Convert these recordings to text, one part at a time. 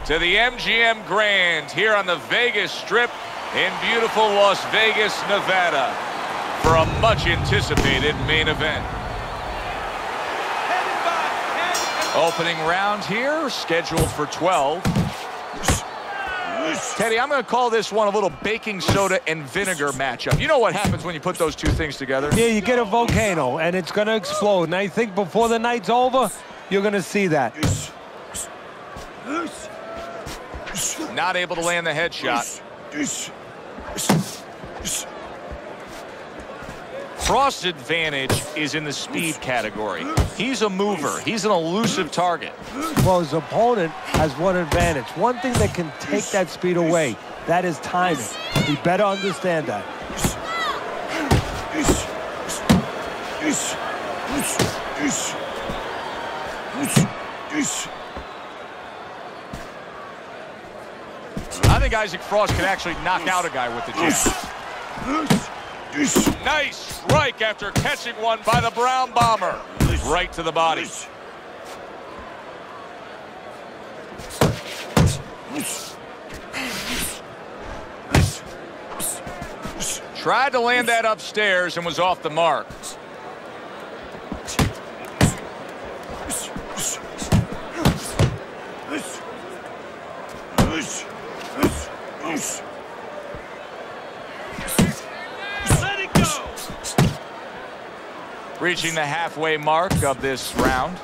to the MGM Grand here on the Vegas Strip in beautiful Las Vegas, Nevada, for a much-anticipated main event. Opening round here, scheduled for 12. Teddy, I'm going to call this one a little baking soda and vinegar matchup. You know what happens when you put those two things together? Yeah, you get a volcano, and it's going to explode. And I think before the night's over, you're going to see that. Not able to land the headshot. Frost's advantage is in the speed category. He's a mover. He's an elusive target. Well, his opponent has one advantage. One thing that can take that speed away, that is timing. He better understand that. I think Isaac Frost can actually knock out a guy with the jab. Nice strike after catching one by the Brown Bomber. Right to the body. Tried to land that upstairs and was off the mark. Reaching the halfway mark of this round.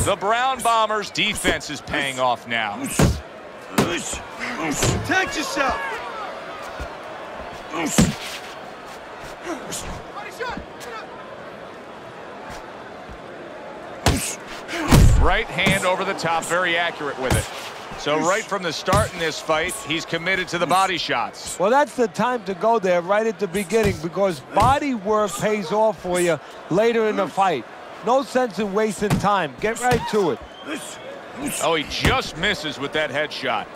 The Brown Bombers' defense is paying off now. Protect yourself. Right hand over the top, very accurate with it. So right from the start in this fight, he's committed to the body shots. Well, that's the time to go there right at the beginning, because body work pays off for you later in the fight. No sense in wasting time. Get right to it. Oh, he just misses with that headshot.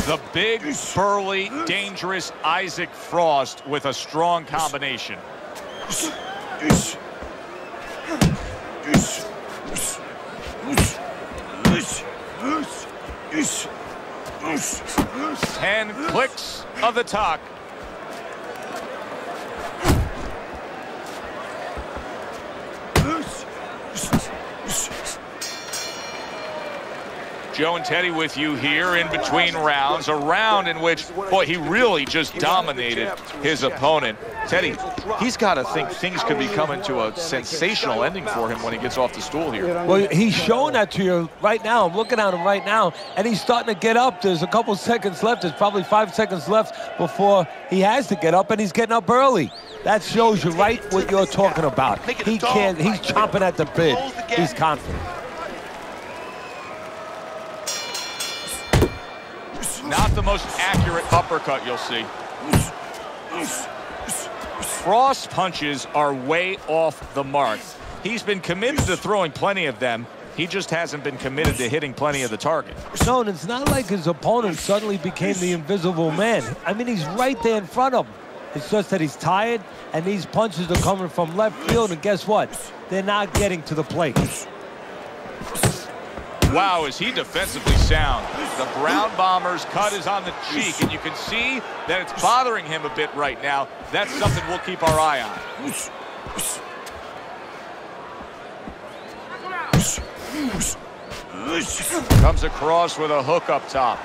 The big, burly, dangerous Isaac Frost with a strong combination. 10 clicks of the talk. Joe and Teddy with you here in between rounds. A round in which, boy, he really just dominated his opponent. Teddy, he's got to think things could be coming to a sensational ending for him when he gets off the stool here. Well, he's showing that to you right now. I'm looking at him right now, and he's starting to get up. There's a couple seconds left. There's probably 5 seconds left before he has to get up, and he's getting up early. That shows you right what you're talking about. He can't. He's chomping at the bit. He's confident. Not the most accurate uppercut you'll see. Frost's punches are way off the mark. He's been committed to throwing plenty of them. He just hasn't been committed to hitting plenty of the target. No, and it's not like his opponent suddenly became the invisible man. I mean, he's right there in front of him. It's just that he's tired, and these punches are coming from left field, and guess what? They're not getting to the plate. Wow, is he defensively sound. The Brown Bomber's cut is on the cheek, and you can see that it's bothering him a bit right now. That's something we'll keep our eye on. Comes across with a hook up top.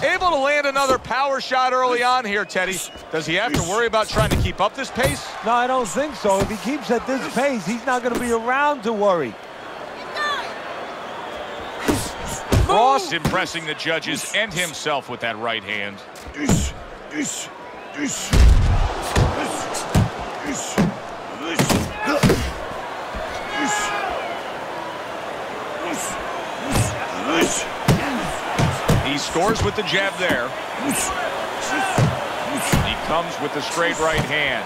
Able to land another power shot early on here, Teddy. Does he have to worry about trying to keep up this pace? No, I don't think so. If he keeps at this pace, he's not going to be around to worry. Frost impressing the judges and himself with that right hand. He scores with the jab there. He comes with the straight right hand.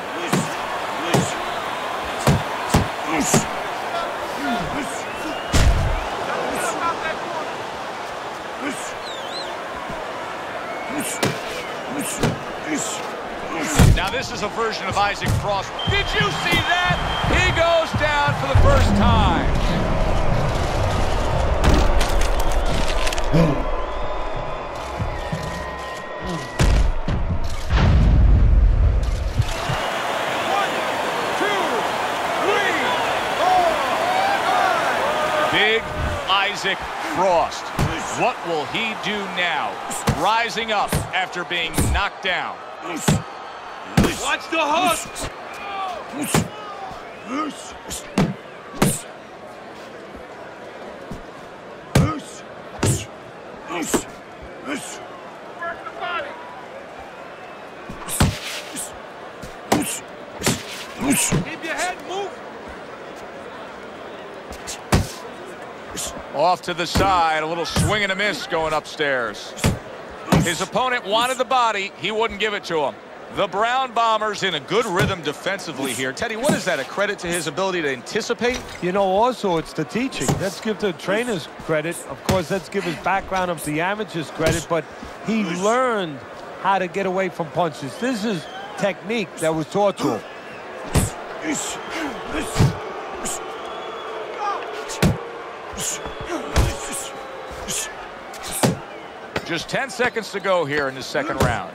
Now this is a version of Isaac Frost. Did you see that? He goes down for the first time. Big Isaac Frost. What will he do now? Rising up after being knocked down. Watch the hook! Work the body. Keep your head moving. Off to the side, a little swing and a miss going upstairs. His opponent wanted the body, he wouldn't give it to him. The Brown Bombers in a good rhythm defensively here. Teddy, what is that, a credit to his ability to anticipate? You know, also, it's the teaching. Let's give the trainers credit. Of course, let's give his background of the amateurs credit, but he learned how to get away from punches. This is technique that was taught to him. Just 10 seconds to go here in the second round.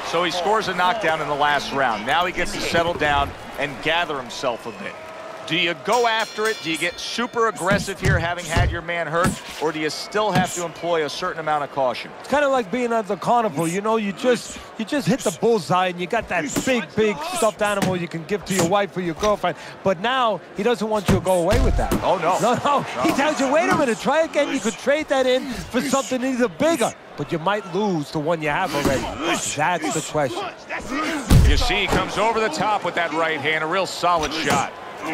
So he scores a knockdown in the last round. Now he gets to settle down and gather himself a bit. Do you go after it? Do you get super aggressive here, having had your man hurt? Or do you still have to employ a certain amount of caution? It's kind of like being at the carnival. You know, you just hit the bullseye and you got that big stuffed animal you can give to your wife or your girlfriend. But now he doesn't want you to go away with that. Oh, no. No. He tells you, wait a minute, try again. You could trade that in for something either bigger. But you might lose the one you have already. That's the question. You see, he comes over the top with that right hand, a real solid shot. He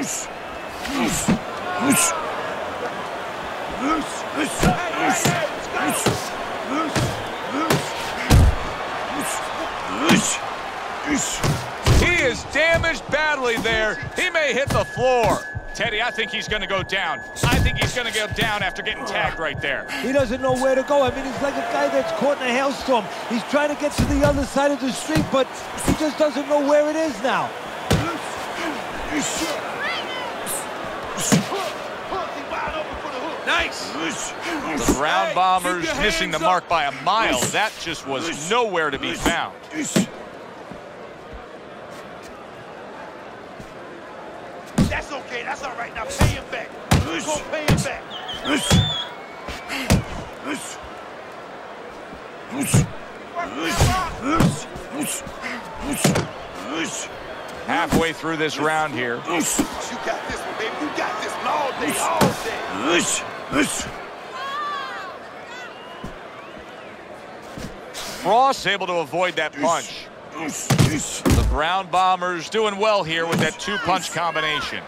is damaged badly there. He may hit the floor. Teddy, I think he's going to go down. I think he's going to go down after getting tagged right there. He doesn't know where to go. I mean, he's like a guy that's caught in a hailstorm. He's trying to get to the other side of the street, but he just doesn't know where it is now. Nice. The Brown Bombers missing the mark by a mile. That just was nowhere to be found. That's okay. That's all right. Now pay him back. Go pay him back. Halfway through this round here. You got this one, baby. You got this one all day, all day. Frost able to avoid that punch. The Brown Bombers doing well here with that two-punch combination.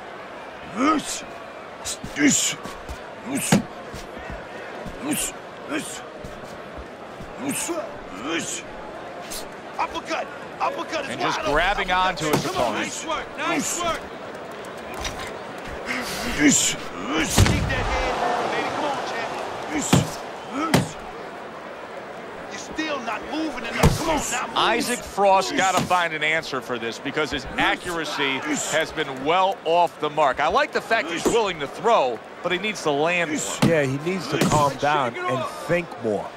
Uppercut. Uppercut is And just wide grabbing open. onto his Come on, opponent. nice work. Nice work. Keep that head, baby. Come on, champ. You're still not moving enough. Come on now. Move. Isaac Frost got to find an answer for this because his accuracy has been well off the mark. I like the fact he's willing to throw, but he needs to land more. Yeah, he needs to calm down and think more.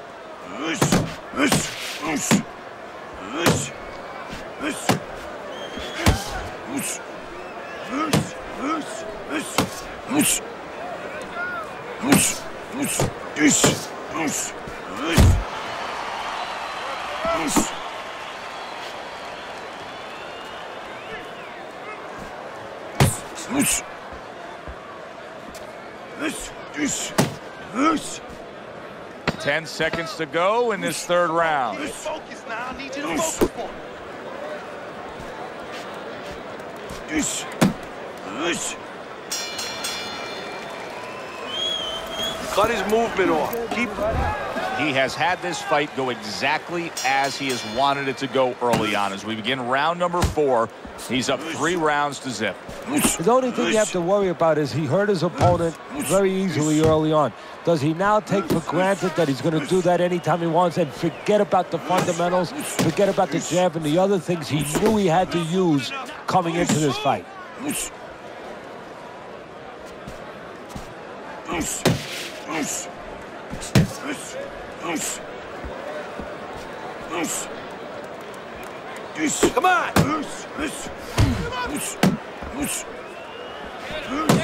Ten seconds to go in this third round. Focus now. I need you to focus for Cut his movement off. He has had this fight go exactly as he has wanted it to go early on. As we begin round number 4, he's up 3 rounds to zip. The only thing you have to worry about is he hurt his opponent very easily early on. Does he now take for granted that he's going to do that anytime he wants and forget about the fundamentals, forget about the jab and the other things he knew he had to use coming into this fight? Come on!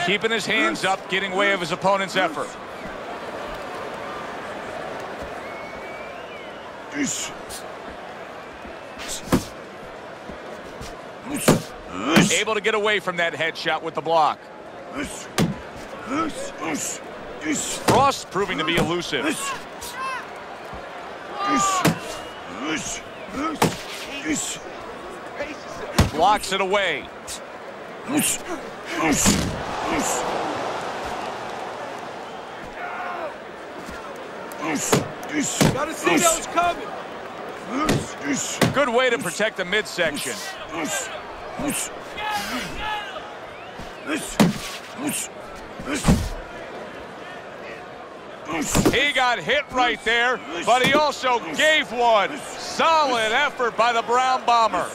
Keeping his hands up, getting way of his opponent's effort. Able to get away from that headshot with the block. Frost proving to be elusive. Blocks it away. Gotta see those coming. Good way to protect the midsection. He got hit right there, but he also gave one. Solid effort by the Brown Bomber.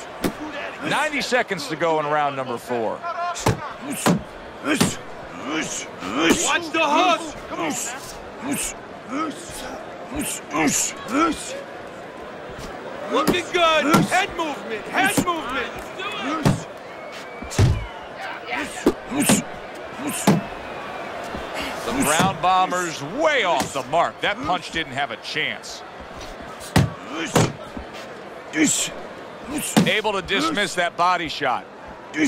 90 seconds to go in round number 4. Watch the hook. Looking good. Head movement. Head movement. The Brown Bomber's way off the mark. That punch didn't have a chance. Able to dismiss that body shot. 1, 2. 1,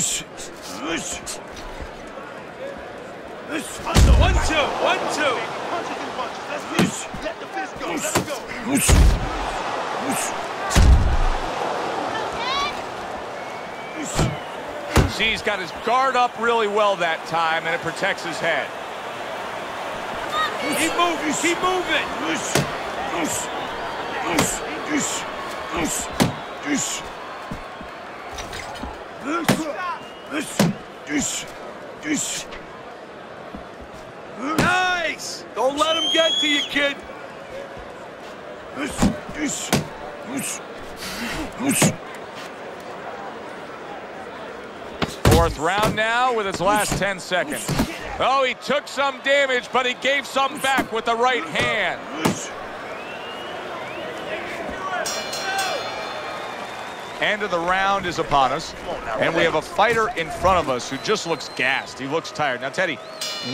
2. Punches and bunches. Let the fist go. Let it go. See, he's got his guard up really well that time, and it protects his head. Keep moving. Keep moving. Nice. Don't let him get to you, kid. Fourth round now with its last 10 seconds. Oh, he took some damage, but he gave some back with the right hand. End of the round is upon us, and we have a fighter in front of us who just looks gassed. He looks tired. Now, Teddy,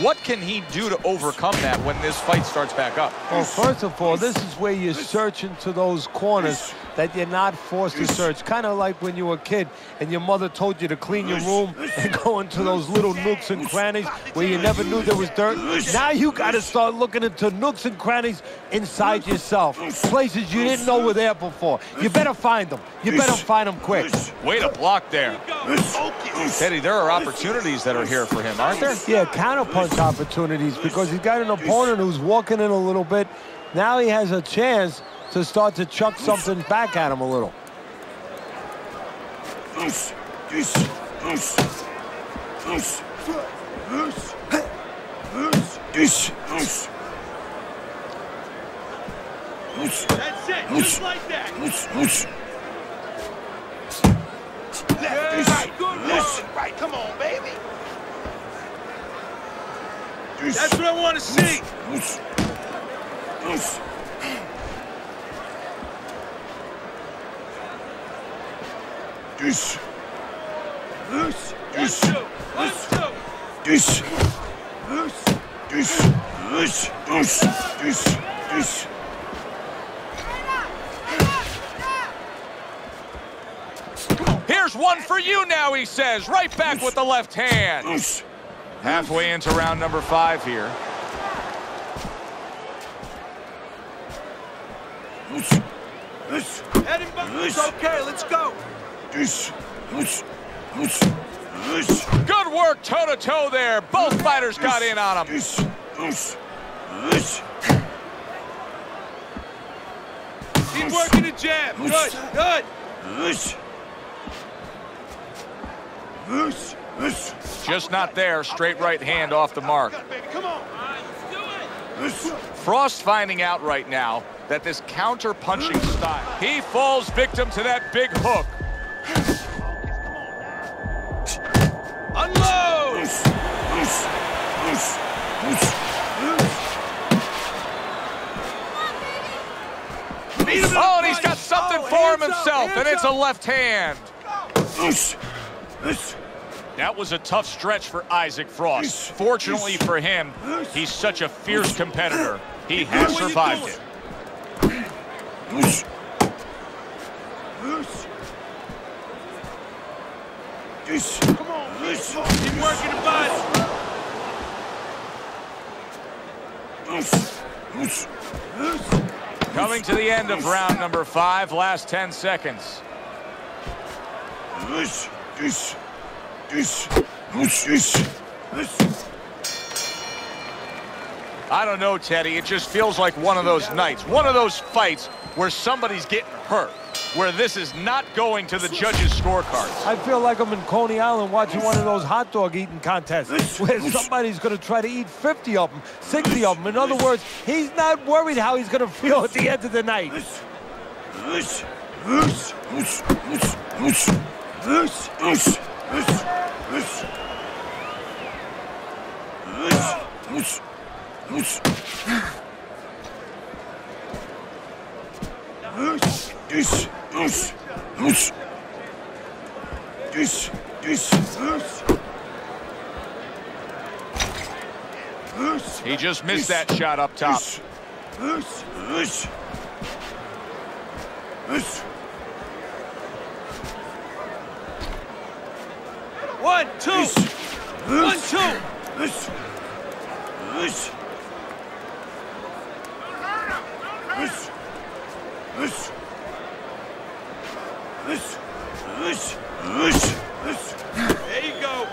what can he do to overcome that when this fight starts back up? Well, first of all, this is where you search into those corners that you're not forced to search. Kind of like when you were a kid and your mother told you to clean your room and go into those little nooks and crannies where you never knew there was dirt. Now you got to start looking into nooks and crannies inside yourself, places you didn't know were there before. You better find them. You better find them quick. Way to block there. Teddy, there are opportunities that are here for him, aren't there? Yeah, counterpunch opportunities, because he's got an opponent who's walking in a little bit. Now he has a chance to start to chuck something back at him a little. That's it, just like that. Left, right, good work. Right, come on, baby. That's what I want to see. Here's one for you now, he says. Right back with the left hand. Halfway into round number 5 here. Head and back. It's okay, let's go. Good work toe-to-toe there. Both fighters got in on him. Keep working the jab. Good, good. Just not there. Straight right hand off the mark. Come on. Frost finding out right now that this counter-punching style, he falls victim to that big hook. Unload! Oh, and he's got something for him himself, and it's a left hand. That was a tough stretch for Isaac Frost. Fortunately for him, he's such a fierce competitor. He has survived it. Come on, keep working the body. Coming to the end of round number 5, last 10 seconds. I don't know, Teddy. It just feels like one of those nights, one of those fights where somebody's getting hurt, where this is not going to the judges' scorecards. I feel like I'm in Coney Island watching one of those hot dog eating contests where somebody's going to try to eat 50 of them, 60 of them. In other words, he's not worried how he's going to feel at the end of the night. He just missed that shot up top. 1, 2. 1, 2. There you go.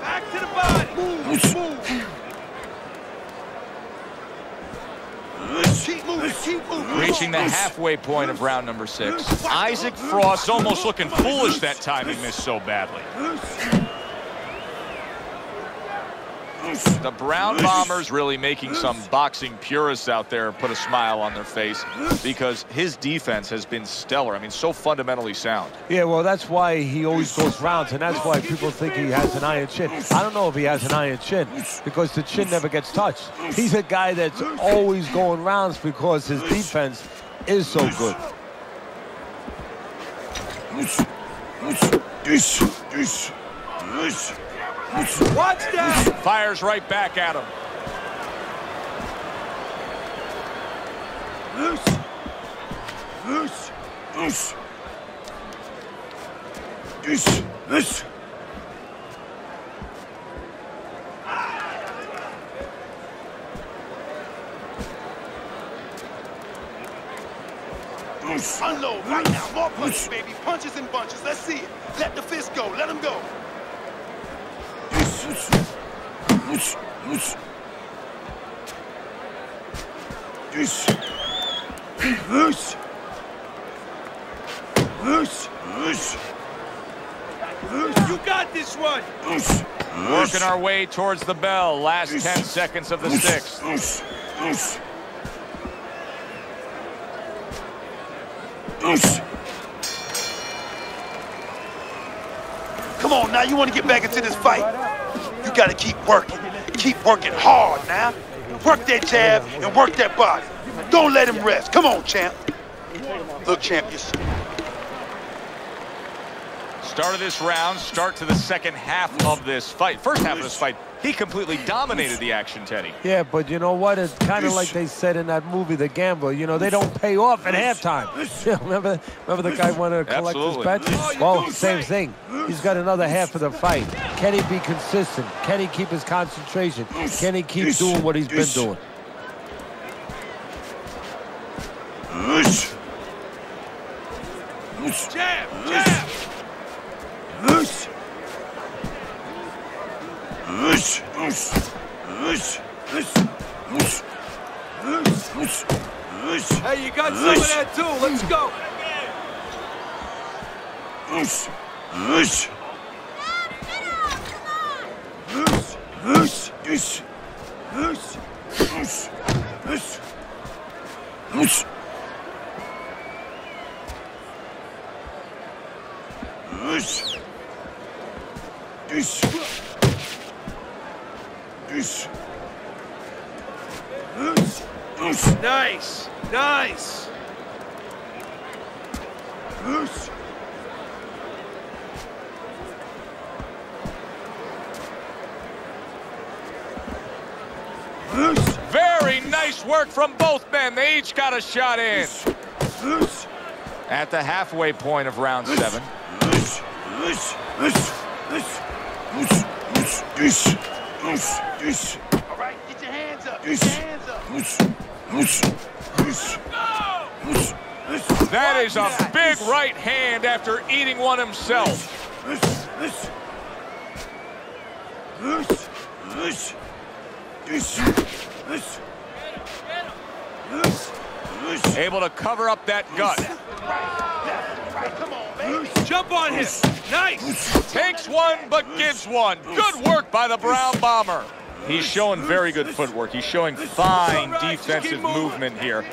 Back to the body. Move. Keep moving, keep moving. Reaching the halfway point of round number 6. Isaac Frost almost looking foolish that time he missed so badly. The Brown Bombers really making some boxing purists out there put a smile on their face because his defense has been stellar. I mean, so fundamentally sound. Yeah, well, that's why he always goes rounds, and that's why people think he has an iron chin. I don't know if he has an iron chin because the chin never gets touched. He's a guy that's always going rounds because his defense is so good. Watch that. Fires right back at him. Unload right now. More punches, baby. Punches and bunches. Let's see it. Let the fist go. Let him go. You got this one. Working our way towards the bell. Last 10 seconds of the 6th. Come on now, you want to get back into this fight. You got to keep working. Keep working hard now. Work that jab and work that body. Don't let him rest. Come on, champ. Look, champ, Start of this round, start to the second half of this fight. First half of this fight, he completely dominated the action, Teddy. Yeah, but you know what? It's kind of like they said in that movie, The Gambler. You know, they don't pay off at halftime. remember the guy wanted to collect his bets? Well, same thing. He's got another half of the fight. Can he be consistent? Can he keep his concentration? Can he keep doing what he's been doing? Jab, jab. Hey, you got some of that too. Let's go. Nice, nice. Very nice work from both men. They each got a shot in. At the halfway point of round 7. All right, get your hands up. Get your hands up. That is a big right hand after eating one himself. Able to cover up that gut. Come on, baby. Jump on him. Nice. Takes one, but gives one. Good work by the Brown Bomber. He's showing very good footwork. He's showing fine defensive movement here.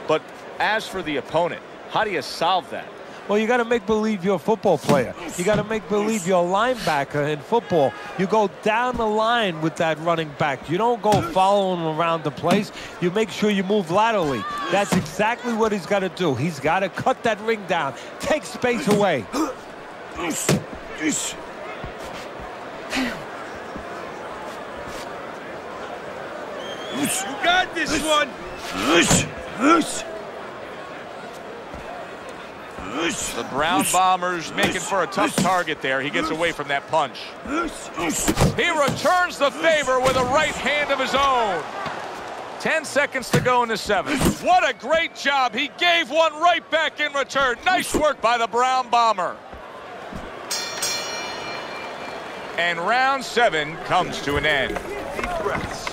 But as for the opponent, how do you solve that? Well, you got to make believe you're a football player. You got to make believe you're a linebacker in football. You go down the line with that running back. You don't go following him around the place. You make sure you move laterally. That's exactly what he's got to do. He's got to cut that ring down, take space away. You got this one. The Brown Bombers making for a tough target there. He gets away from that punch. He returns the favor with a right hand of his own. 10 seconds to go in the 7th. What a great job. He gave one right back in return. Nice work by the Brown Bomber. And round 7 comes to an end. Deep breaths.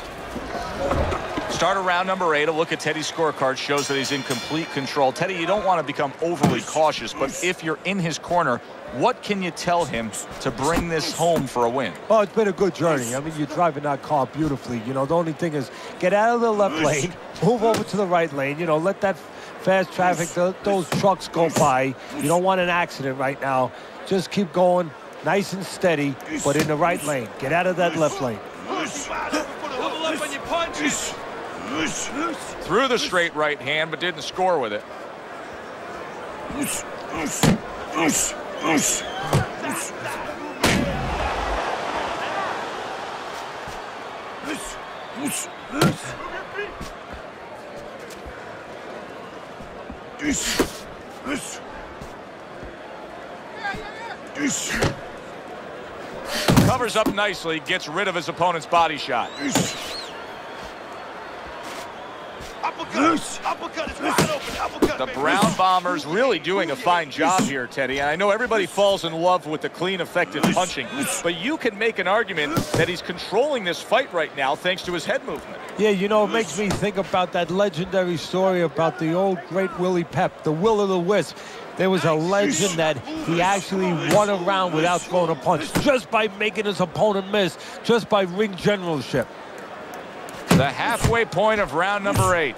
Start of round number 8. A look at Teddy's scorecard shows that he's in complete control. Teddy, you don't want to become overly cautious, but if you're in his corner, what can you tell him to bring this home for a win? Oh, it's been a good journey. I mean, you're driving that car beautifully. You know, the only thing is get out of the left lane, move over to the right lane. You know, let that fast traffic, those trucks go by. You don't want an accident right now. Just keep going nice and steady, but in the right lane. Get out of that left lane. Double up on your punches. Threw the straight right hand, but didn't score with it. Covers up nicely, gets rid of his opponent's body shot. Uppercut is wide open. Uppercut, The Brown Bombers really doing a fine job here, Teddy. And I know everybody falls in love with the clean, effective punching, but you can make an argument that he's controlling this fight right now thanks to his head movement. Yeah, you know, it makes me think about that legendary story about the old great Willie Pep, the Will o' the Wisp. There was a legend that he actually won a round without throwing a punch, just by making his opponent miss, just by ring generalship. The halfway point of round number 8.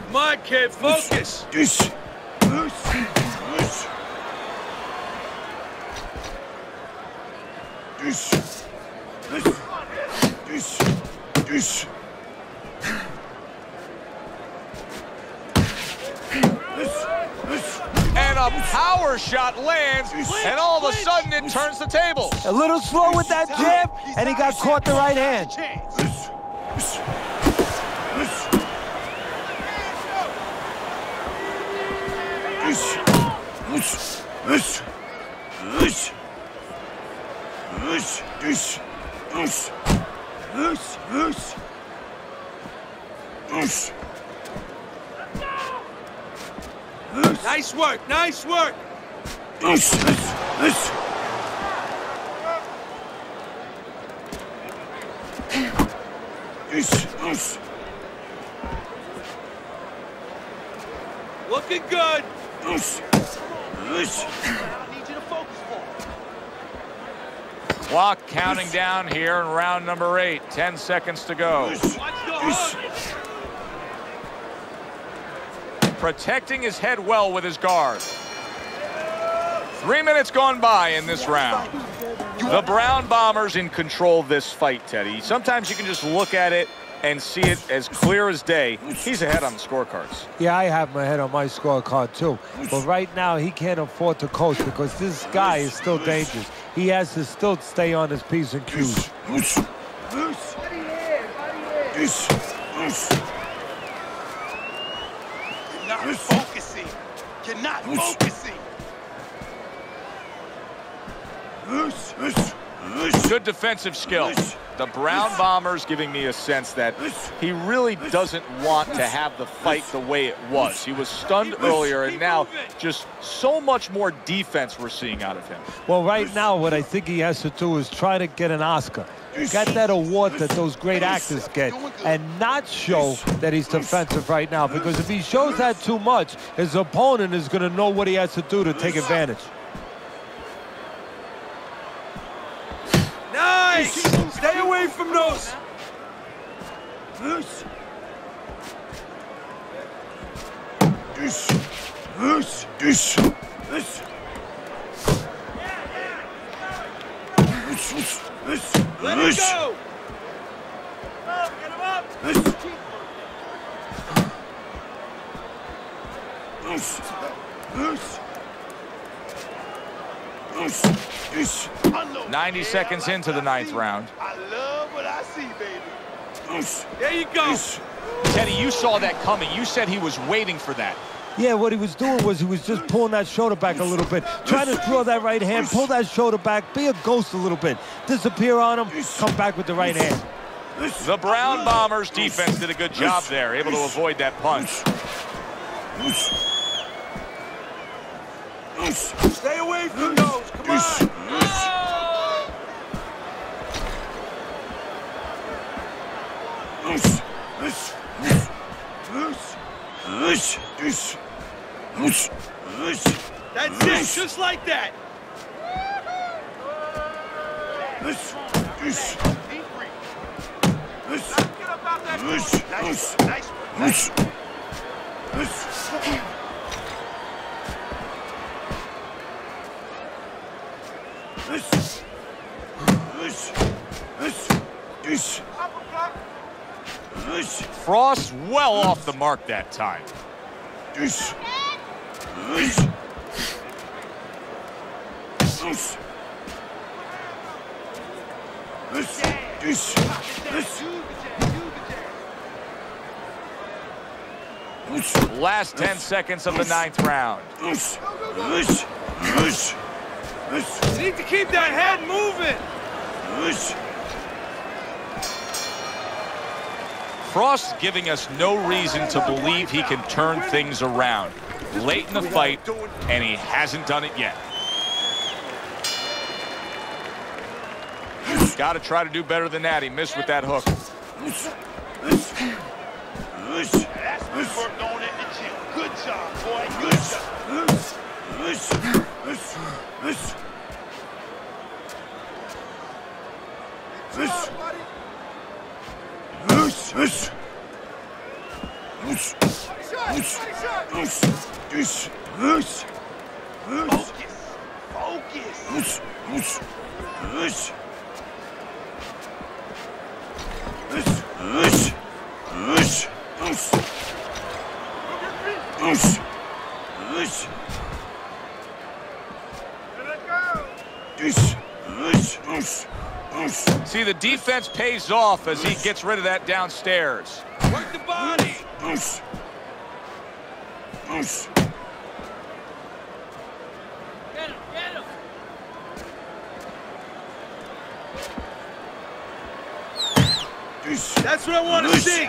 Come on, kid, focus. And a power shot lands, and all of a sudden it turns the table. A little slow with that jab, and he got caught the right hand. Nice work, nice work. Looking good. Clock counting down here in round number 8. 10 seconds to go. Protecting his head well with his guard. 3 minutes gone by in this round. The Brown Bombers in control of this fight, Teddy. Sometimes you can just look at it and see it as clear as day. He's ahead on the scorecards. Yeah, I have my head on my scorecard too. But right now, he can't afford to coast because this guy is still dangerous. He has to still stay on his P's and Q's. You're not focusing. You're not focusing. Good defensive skills. The Brown Bombers giving me a sense that he really doesn't want to have the fight the way it was. He was stunned earlier, and now just so much more defense we're seeing out of him. Well, right now, what I think he has to do is try to get an Oscar. Get that award that those great actors get and not show that he's defensive right now, because if he shows that too much, his opponent is going to know what he has to do to take advantage. Nice! Stay away from those! Let it go! Get him up! 90 seconds into the 9th round. I love what I see, baby. There you go. Teddy, you saw that coming. You said he was waiting for that. Yeah, what he was doing was he was just pulling that shoulder back a little bit, trying to draw that right hand, pull that shoulder back, be a ghost a little bit, disappear on him, come back with the right hand. The Brown Bombers defense did a good job there, able to avoid that punch. Stay away from those. Come on. That's it, just like that. Nice. Frost well off the mark that time. Last 10 seconds of the 9th round. You need to keep that head moving. Frost giving us no reason to believe he can turn things around. Late in the fight, and he hasn't done it yet. Got to try to do better than that. He missed with that hook. That's what worked on at the gym. Good job, boy. Good Focus. See, the defense pays off as he gets rid of that downstairs. Work the body. Get him. That's what I want to see.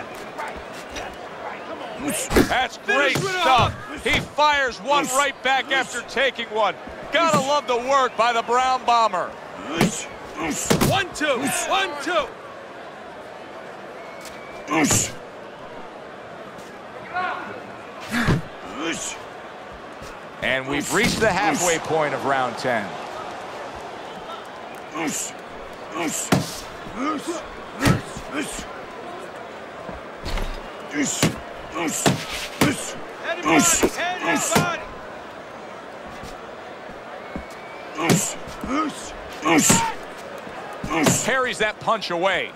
That's great stuff. He fires one right back after taking one. Gotta love the work by the Brown Bomber. 1-2. 1-2. And we've reached the halfway point of round 10. Head and body. Parries that punch away.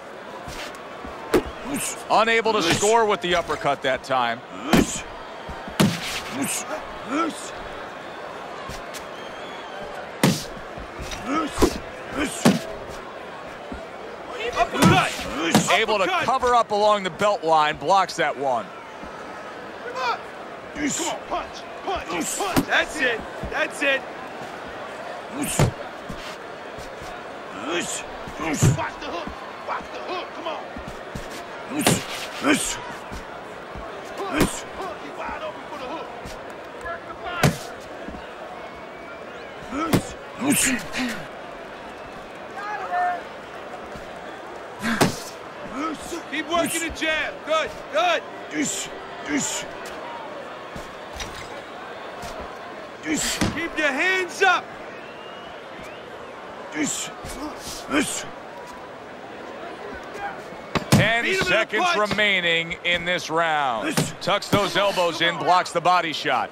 Unable to score with the uppercut that time. Uppercut. Able to cover up along the belt line, blocks that one. Come on, punch. That's it. That's it. Watch the hook. Watch the hook. Come on. Hook. He's wide open for the hook. Work the body. Keep working the jab. Good. Keep your hands up. 10 seconds remaining in this round. Tucks those elbows in, blocks the body shot.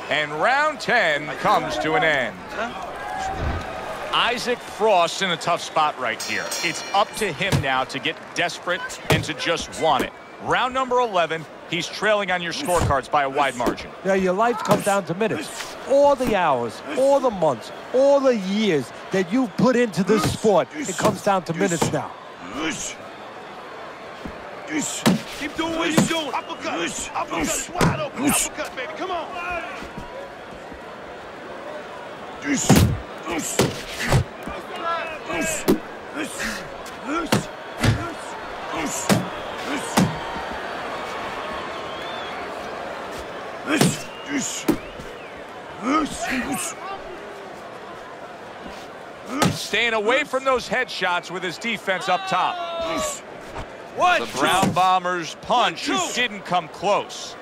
And round 10 comes to an end. Isaac Frost's in a tough spot right here. It's up to him now to get desperate and to just want it. Round number 11, he's trailing on your scorecards by a wide margin. Yeah, your life comes down to minutes. All the hours, all the months, all the years that you've put into this sport, it comes down to minutes now. Keep doing what you're doing. Uppercut. Uppercut's wide open. Uppercut, baby. Come on. Staying away from those headshots with his defense up top. One, The Brown Bombers' punch didn't come close.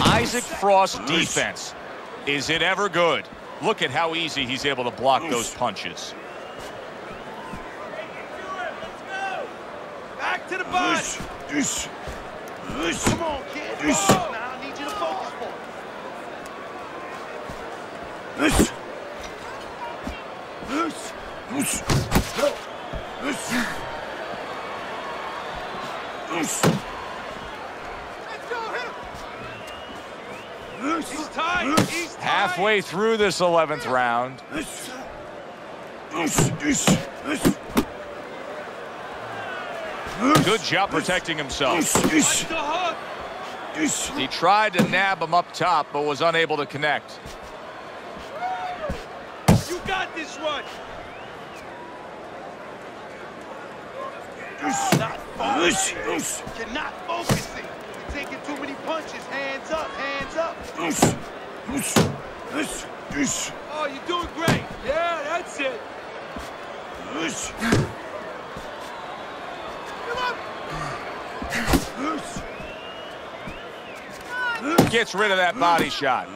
Isaac Frost's defense. Is it ever good? Look at how easy he's able to block those punches. back to the body. Come on, kid. Come on. Now I need you to focus for He's tied. He's tied. Halfway through this 11th round. Good job protecting himself. Watch the hook. He tried to nab him up top, but was unable to connect. You got this one. Not focusing. You're not focusing. You're taking too many punches. Hands up, hands up. Oh, you're doing great. Yeah, that's it. Gets rid of that body shot.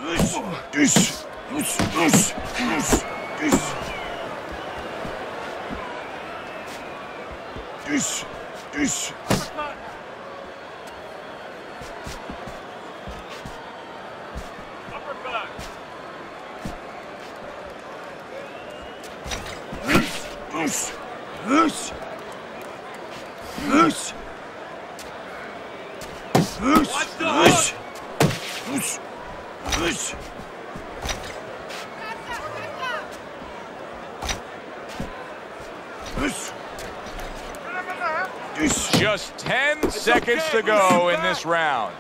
Watch the hook. Just 10 seconds to go in this round.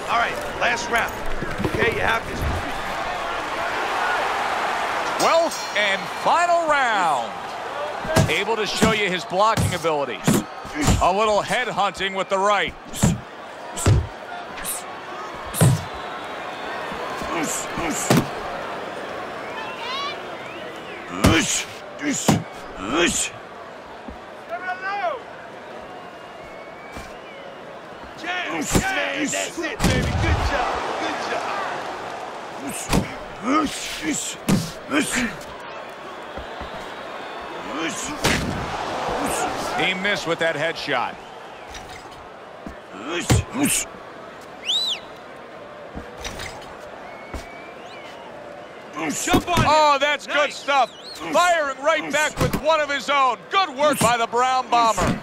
All right, last round. Okay, you have this. 12th and final round. Able to show you his blocking ability. A little head hunting with the right. Man, that's it, baby. Good job. Good job. He missed with that headshot. Oh, that's good stuff. Firing right back with one of his own. Good work by the Brown Bomber.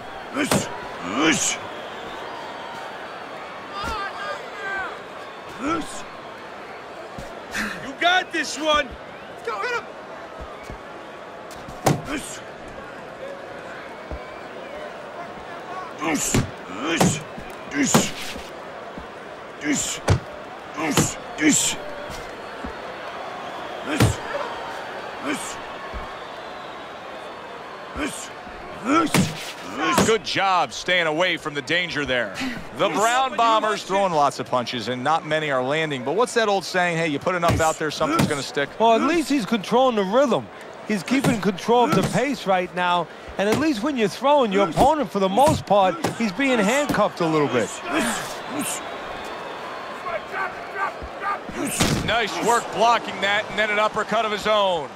You got this one. Go hit him. Good job staying away from the danger there. The Brown Bombers throwing lots of punches, and not many are landing. But what's that old saying? Hey, you put enough out there, something's going to stick. Well, at least he's controlling the rhythm. He's keeping control of the pace right now. And at least when you're throwing, your opponent, for the most part, he's being handcuffed a little bit. Nice work blocking that, and then an uppercut of his own.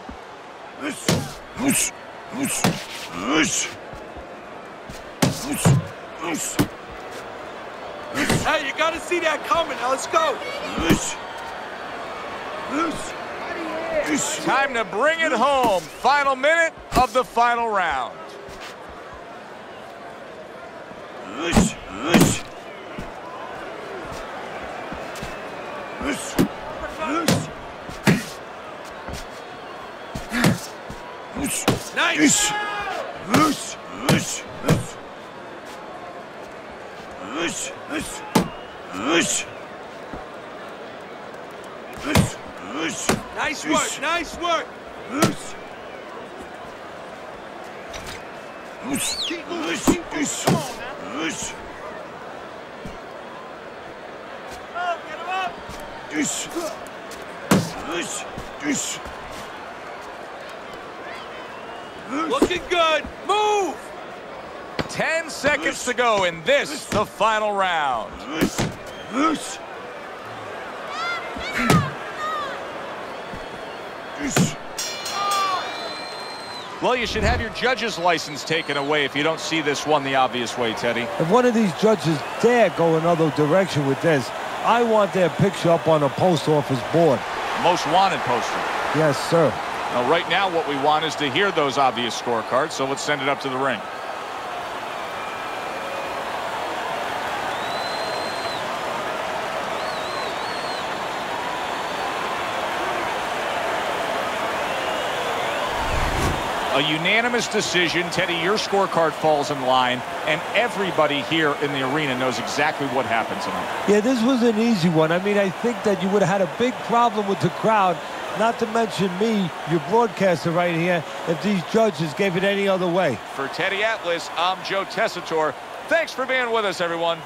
Hey, you gotta see that coming. Now let's go. Time to bring it home. Final minute of the final round. Nice. Nice work, nice work. Keep moving, keep moving. Come on now. Oh, get him up. Looking good. Move. 10 seconds to go in this, the final round. Well, you should have your judge's license taken away if you don't see this one the obvious way, Teddy. If one of these judges dare go another direction with this, I want their picture up on a post office board. Most wanted poster. Yes, sir. Now, right now, what we want is to hear those obvious scorecards, so let's send it up to the ring. A unanimous decision. Teddy, your scorecard falls in line, and everybody here in the arena knows exactly what happened tonight. Yeah, this was an easy one. I mean, I think that you would have had a big problem with the crowd, not to mention me, your broadcaster right here, if these judges gave it any other way. For Teddy Atlas, I'm Joe Tessitore. Thanks for being with us, everyone.